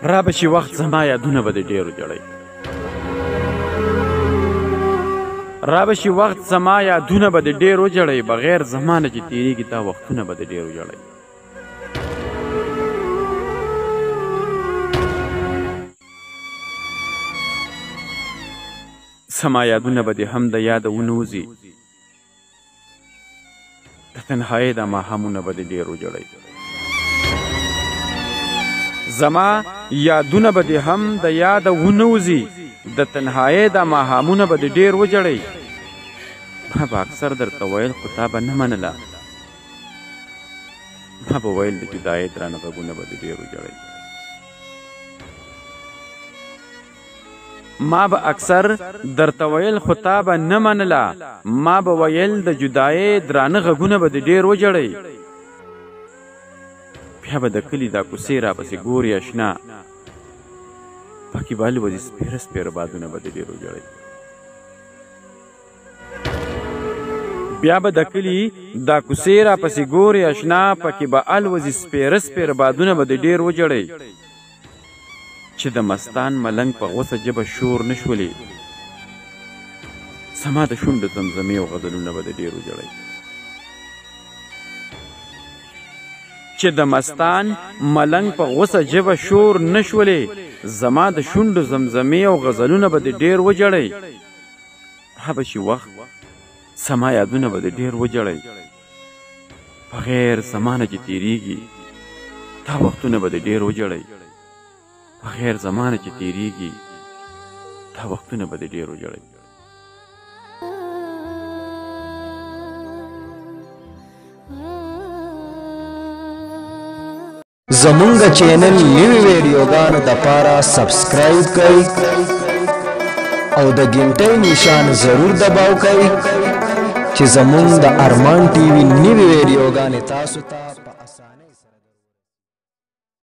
را به شي وخت زما یادونه به د ډېرو جړی را به شي وخت زما یادونه به د ډېرو جړی بغیر زمانه چې تېرېږي دا وختونه به د ډېرو جړی زما یادونه به دې هم د یاده ونوځي د تنهایۍ دا ماښامونه به د ډېرو جړی زما یادونه به دې هم د یاده ونوځي د تنهایۍ دا ماښامونه به د ډېر وجړی ما به اکثر درته ویل خو تا به نه منله ما به ویل د جدایۍ درانه غږونه به د ډېر وجړی ما به اکثر درته ویل خو تا به نه منله ما به ویل د جدایۍ درانه غږونه به د ډېر وجړی بیا به د کلي دا کوڅې راپسې ګورې اشنا پکې به الوځي سپېره سپېره بادونه به د ډېر وجړی بیا به د کلي دا کوڅې راپسې ګورې اشنا پکې به الوځي سپېره سپېره بادونه به د ډېر وجړی چې د مستان ملنګ په غوڅه ژبه شور نه شولې زما د شونډو زمزمې او غزلونه به د ډېر وجړی چې د مستان ملنګ په غوڅه ژبه شور نه شولې زما د شونډو زمزمې او غزلونه به د ډېر وجړی را به شي وخت زما یادونه به د ډېر وجړی بغیر زمانه چې تېرېږي دا وختونه به د ډېر وجړی بغیر زمانه چې تېرېږي دا وختونه به د ډېر وجړی زمونږ چینل نوی ویډیوګانو دپاره سبسکرایب کړئ او د ګنټۍ نشان ضرور دباو کړئ چې زمونږ د ارمان ټي وي نوی ویډیوګانې تاسو ته